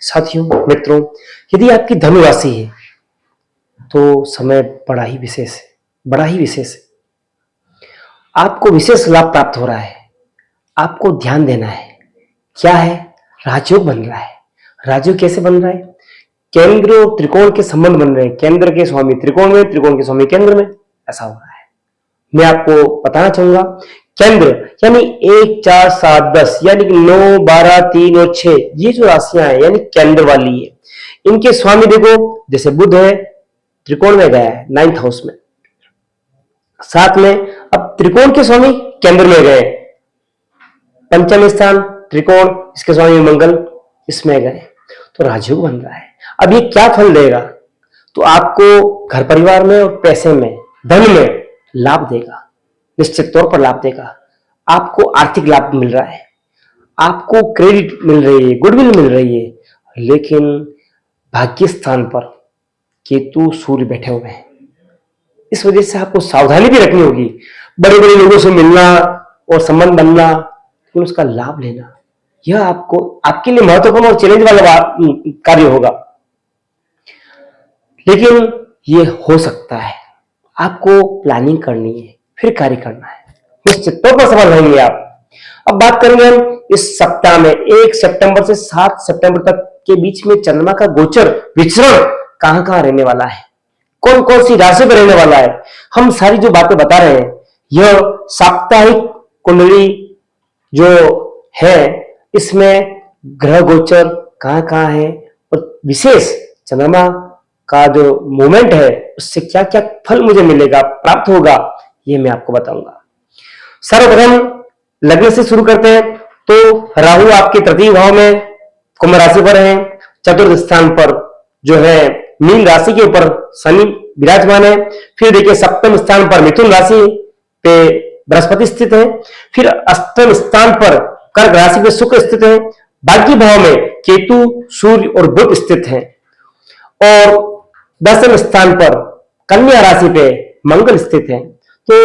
साथियों, मित्रों, यदि आपकी धनु राशि है तो समय बड़ा ही विशेष है, बड़ा ही विशेष है। आपको विशेष लाभ प्राप्त हो रहा है। आपको ध्यान देना है। क्या है? राजयोग बन रहा है। राजयोग कैसे बन रहा है? केंद्र और त्रिकोण के संबंध बन रहे हैं। केंद्र के स्वामी त्रिकोण में, त्रिकोण के स्वामी केंद्र में, ऐसा हो रहा है। मैं आपको बताना चाहूंगा, केंद्र यानी 1, 4, 7, 10 यानी कि 9, 12, 3 और 6, ये जो राशियां हैं यानी केंद्र वाली है, इनके स्वामी देखो, जैसे बुध है त्रिकोण में गया है 9th हाउस में, साथ में अब त्रिकोण के स्वामी केंद्र में गए, पंचम स्थान त्रिकोण, इसके स्वामी मंगल इसमें गए, तो राजयोग बन रहा है। अब ये क्या फल देगा? तो आपको घर परिवार में और पैसे में, धन में लाभ देगा, निश्चित तौर पर लाभ देगा। आपको आर्थिक लाभ मिल रहा है, आपको क्रेडिट मिल रही है, गुडविल मिल रही है, लेकिन भाग्य स्थान पर केतु सूर्य बैठे हुए हैं। इस वजह से आपको सावधानी भी रखनी होगी। बड़े बड़े लोगों से मिलना और संबंध बनना, लेकिन उसका लाभ लेना, यह आपको आपके लिए महत्वपूर्ण और चैलेंज वाला कार्य होगा, लेकिन यह हो सकता है। आपको प्लानिंग करनी है, फिर कार्य करना है, निश्चित तौर पर सफल रहेंगे आप। अब बात करेंगे हम इस सप्ताह में 1 सितंबर से 7 सितंबर तक के बीच में चंद्रमा का गोचर विचरण कहां कहां रहने वाला है, कौन कौन सी राशि पर रहने वाला है। हम सारी जो बातें बता रहे हैं, यह साप्ताहिक कुंडली जो है, इसमें ग्रह गोचर कहां कहां है और विशेष चंद्रमा का जो मूवमेंट है उससे क्या क्या फल मुझे मिलेगा, प्राप्त होगा, ये मैं आपको बताऊंगा। सर्वप्रथम लग्न से शुरू करते हैं। तो राहु आपके तृतीय भाव में कुंभ राशि पर है, चतुर्थ स्थान पर जो है मीन राशि के ऊपर शनि विराजमान है। फिर देखिए सप्तम स्थान पर मिथुन राशि पे बृहस्पति स्थित है। फिर अष्टम स्थान पर कर्क राशि पे शुक्र स्थित है। भाग्य भाव में केतु, सूर्य और बुध स्थित हैं। और दसम स्थान पर कन्या राशि पे मंगल स्थित है। तो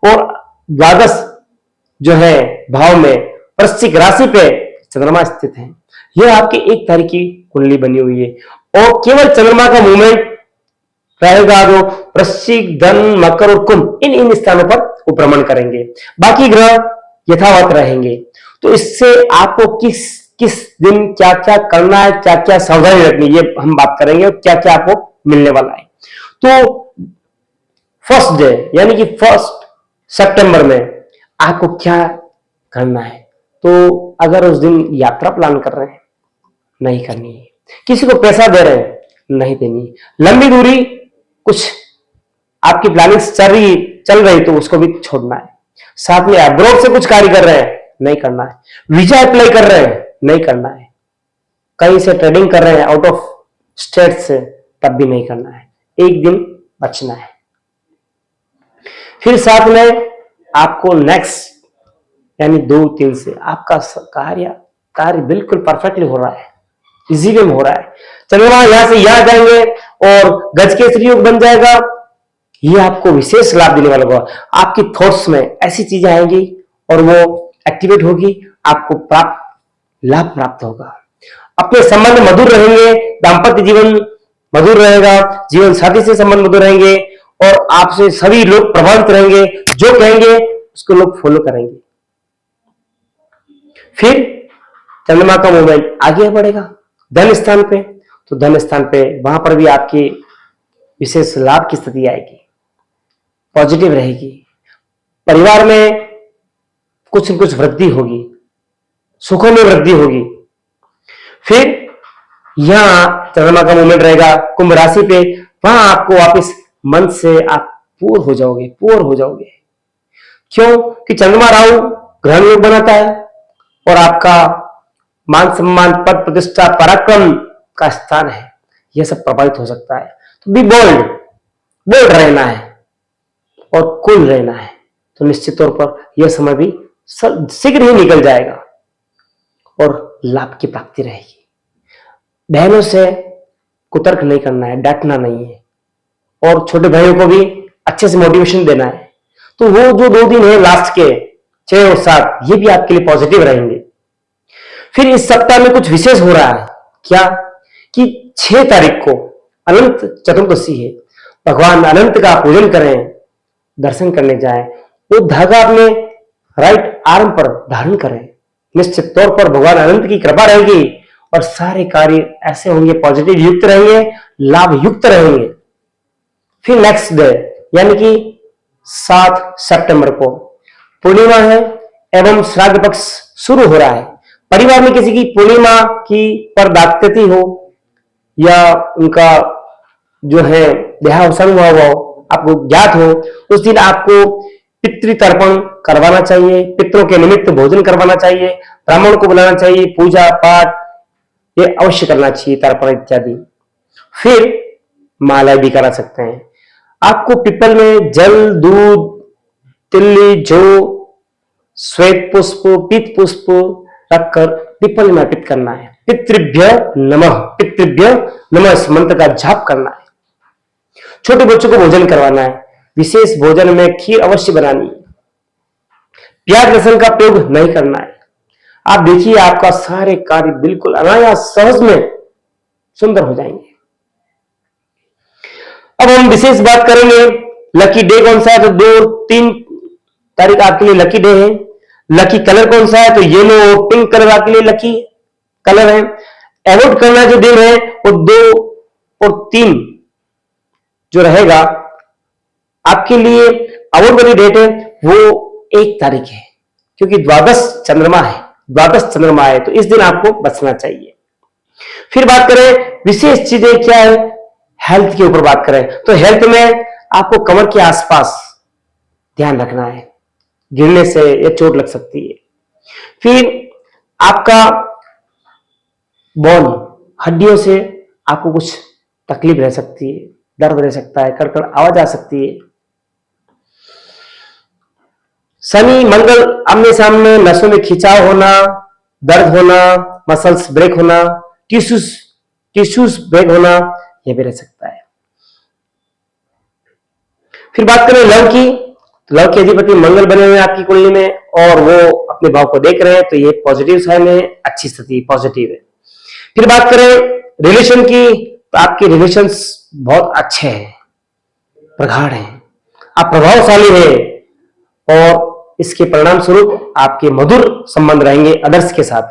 और द्वादश जो है भाव में वृश्चिक राशि पे चंद्रमा स्थित है। यह आपकी 1 तारीख की कुंडली बनी हुई है और केवल चंद्रमा का मूवमेंट रहेगा जो वृश्चिक, धन, मकर और कुंभ इन स्थानों पर उपभ्रमण करेंगे, बाकी ग्रह यथावत रहेंगे। तो इससे आपको किस किस दिन क्या क्या करना है, क्या क्या सावधानी रखनी है, ये हम बात करेंगे और क्या क्या आपको मिलने वाला है। तो फर्स्ट डे यानी कि 1 सितंबर में आपको क्या करना है? तो अगर उस दिन यात्रा प्लान कर रहे हैं, नहीं करनी है। किसी को पैसा दे रहे हैं, नहीं देनी। लंबी दूरी कुछ आपकी प्लानिंग चल रही तो उसको भी छोड़ना है। साथ में अब्रॉड से कुछ कार्य कर रहे हैं, नहीं करना है। वीजा अप्लाई कर रहे हैं, नहीं करना है। कहीं से ट्रेडिंग कर रहे हैं आउट ऑफ स्टेट से, तब भी नहीं करना है। एक दिन बचना है। फिर साथ में आपको नेक्स्ट यानी 2-3 से आपका कार्य बिल्कुल परफेक्टली हो रहा है, इजी वे में हो रहा है। चंद्रमा यहां से यहां जाएंगे और गज केसरी योग बन जाएगा। ये आपको विशेष लाभ देने वाला होगा। आपकी थॉट्स में ऐसी चीजें आएंगी और वो एक्टिवेट होगी, आपको लाभ प्राप्त होगा। अपने संबंध मधुर रहेंगे, दाम्पत्य जीवन मधुर रहेगा, जीवन साथी से संबंध मधुर रहेंगे और आपसे सभी लोग प्रभावित रहेंगे। जो कहेंगे उसको लोग फॉलो करेंगे। फिर चंद्रमा का मूवमेंट आगे बढ़ेगा धन स्थान पे, तो धन स्थान पे वहां पर भी आपकी विशेष लाभ की स्थिति आएगी, पॉजिटिव रहेगी। परिवार में कुछ न कुछ वृद्धि होगी, सुखों में वृद्धि होगी। फिर यहां चंद्रमा का मूवमेंट रहेगा कुंभ राशि पे, वहां आपको वापस मन से आप पूर्ण हो जाओगे। क्यों? कि चंद्रमा राहु ग्रहण योग बनाता है और आपका मान सम्मान, पद प्रतिष्ठा, पराक्रम का स्थान है। यह सब प्रभावित हो सकता है। तो बी बोल्ड रहना है और कूल रहना है। तो निश्चित तौर पर यह समय भी शीघ्र ही निकल जाएगा और लाभ की प्राप्ति रहेगी। बहनों से कुतर्क नहीं करना है, डांटना नहीं है और छोटे भाइयों को भी अच्छे से मोटिवेशन देना है। तो वो जो 2 दिन है लास्ट के 6 और 7, ये भी आपके लिए पॉजिटिव रहेंगे। फिर इस सप्ताह में कुछ विशेष हो रहा है। क्या? कि 6 तारीख को अनंत चतुर्दशी है, भगवान अनंत का पूजन करें, दर्शन करने जाएं, वो धागा अपने राइट आर्म पर धारण करें। निश्चित तौर पर भगवान अनंत की कृपा रहेगी और सारे कार्य ऐसे होंगे, पॉजिटिव युक्त रहेंगे, लाभ युक्त रहेंगे। फिर नेक्स्ट डे यानी कि 7 सितंबर को पूर्णिमा है एवं श्राद्ध पक्ष शुरू हो रहा है। परिवार में किसी की पूर्णिमा की पर दातती हो या उनका जो है देहावसान हुआ हो, आपको ज्ञात हो, उस दिन आपको पितृतर्पण करवाना चाहिए, पितरों के निमित्त भोजन करवाना चाहिए, ब्राह्मण को बुलाना चाहिए, पूजा पाठ ये अवश्य करना चाहिए, तर्पण इत्यादि। फिर माला भी करा सकते हैं। आपको पीपल में जल, दूध, तिल्ली, जौ, श्वेत पुष्प, पीत पुष्प रखकर पीपल में अर्पित करना है। पितृभ्य नमः, पितृभ्य नमः इस मंत्र का जाप करना है। छोटे बच्चों को भोजन करवाना है। विशेष भोजन में खीर अवश्य बनानी है। प्याज लहसुन का प्रयोग नहीं करना है। आप देखिए आपका सारे कार्य बिल्कुल अनायास सहज में सुंदर हो जाएंगे। अब हम विशेष बात करेंगे लकी डे कौन सा है, तो 2-3 तारीख आपके लिए लकी डे है। लकी कलर कौन सा है, तो येलो पिंक कलर आपके लिए लकी कलर है। अवॉइड करना जो दिन है वो 2 और 3 जो रहेगा आपके लिए अवॉइड वाली डेट है वो 1 तारीख है, क्योंकि द्वादश चंद्रमा है, द्वादश चंद्रमा है, तो इस दिन आपको बचना चाहिए। फिर बात करें विशेष चीजें क्या है, हेल्थ के ऊपर बात करें तो हेल्थ में आपको कमर के आसपास ध्यान रखना है, गिरने से या चोट लग सकती है। फिर आपका बोन हड्डियों से आपको कुछ तकलीफ रह सकती है, दर्द रह सकता है, कड़कड़ आवाज आ सकती है। शनि मंगल आमने सामने, नसों में खिंचाव होना, दर्द होना, मसल्स ब्रेक होना, टिश्यूज ब्रेक होना, यह भी रह सकता है। फिर बात करें लव की, तो लव के अधिपति मंगल बने हुए हैं आपकी कुंडली में और वो अपने भाव को देख रहे हैं, तो ये पॉजिटिव साइन है, अच्छी स्थिति पॉजिटिव है। फिर बात करें रिलेशन की, तो आपके रिलेशंस बहुत अच्छे हैं, प्रगाढ़ हैं, आप प्रभावशाली हैं और इसके परिणाम स्वरूप आपके मधुर संबंध रहेंगे अदर्स के साथ।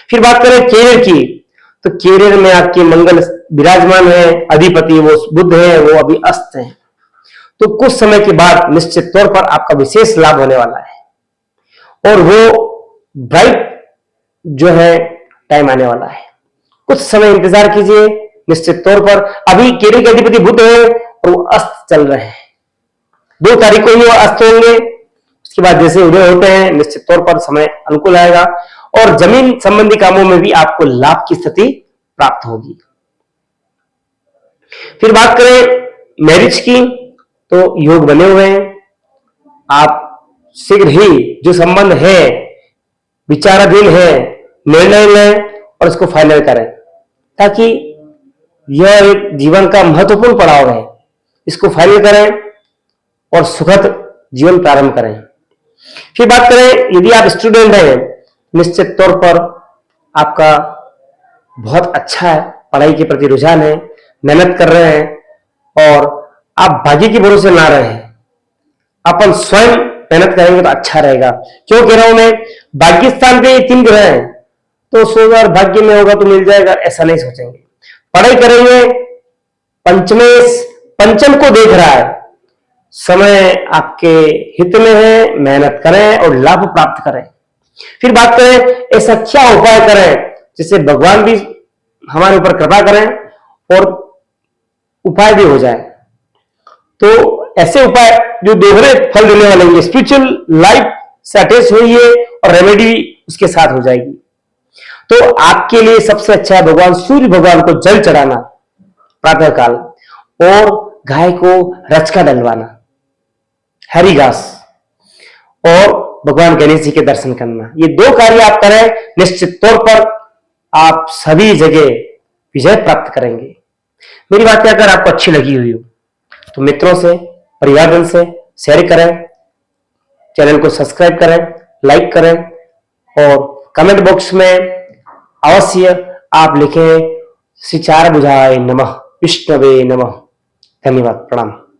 फिर बात करें कैरियर की, तो कैरियर में आपके मंगल विराजमान है, अधिपति वो बुध है, वो अभी अस्त है, तो कुछ समय के बाद निश्चित तौर पर आपका विशेष लाभ होने वाला है और वो ब्राइट जो है टाइम आने वाला है। कुछ समय इंतजार कीजिए, निश्चित तौर पर अभी कैरियर के अधिपति बुध है और वो अस्त चल रहे हैं। 2 तारीख को ही वो अस्त होंगे, उसके बाद जैसे उदय होते हैं निश्चित तौर पर समय अनुकूल आएगा और जमीन संबंधी कामों में भी आपको लाभ की स्थिति प्राप्त होगी। फिर बात करें मैरिज की, तो योग बने हुए हैं, आप शीघ्र ही जो संबंध है विचाराधीन है, निर्णय लें और इसको फाइनल करें, ताकि यह एक जीवन का महत्वपूर्ण पड़ाव है। इसको फाइनल करें और सुखद जीवन प्रारंभ करें। फिर बात करें यदि आप स्टूडेंट हैं, निश्चित तौर पर आपका बहुत अच्छा है, पढ़ाई के प्रति रुझान है, मेहनत कर रहे हैं और आप भाग्य के भरोसे ना रहें, अपन स्वयं मेहनत करेंगे तो अच्छा रहेगा। क्यों कह रहा हूं मैं, भाग्य स्थान पे 3 ग्रह हैं, तो सोच भाग्य में होगा तो मिल जाएगा ऐसा नहीं सोचेंगे। पढ़ाई करेंगे, पंचम को देख रहा है, समय आपके हित में है, मेहनत करें और लाभ प्राप्त करें। फिर बात करें ऐसा क्या उपाय करें जिससे भगवान भी हमारे ऊपर कृपा करें और उपाय भी हो जाए, तो ऐसे उपाय जो दोहरे फल देने वाले होंगे, स्पिरिचुअल लाइफ से अटैच हुई है और रेमेडी उसके साथ हो जाएगी। तो आपके लिए सबसे अच्छा है भगवान सूर्य भगवान को जल चढ़ाना प्रातः काल और गाय को रचका डलवाना, हरी घास, और भगवान गणेश जी के दर्शन करना। ये 2 कार्य आप करें, निश्चित तौर पर आप सभी जगह विजय प्राप्त करेंगे। मेरी बातें अगर आपको अच्छी लगी हुई हो तो मित्रों से, परिवारजन से शेयर करें, चैनल को सब्सक्राइब करें, लाइक करें और कमेंट बॉक्स में अवश्य आप लिखें श्री चार भुजाय नमः, विष्णवे नमः। धन्यवाद, प्रणाम।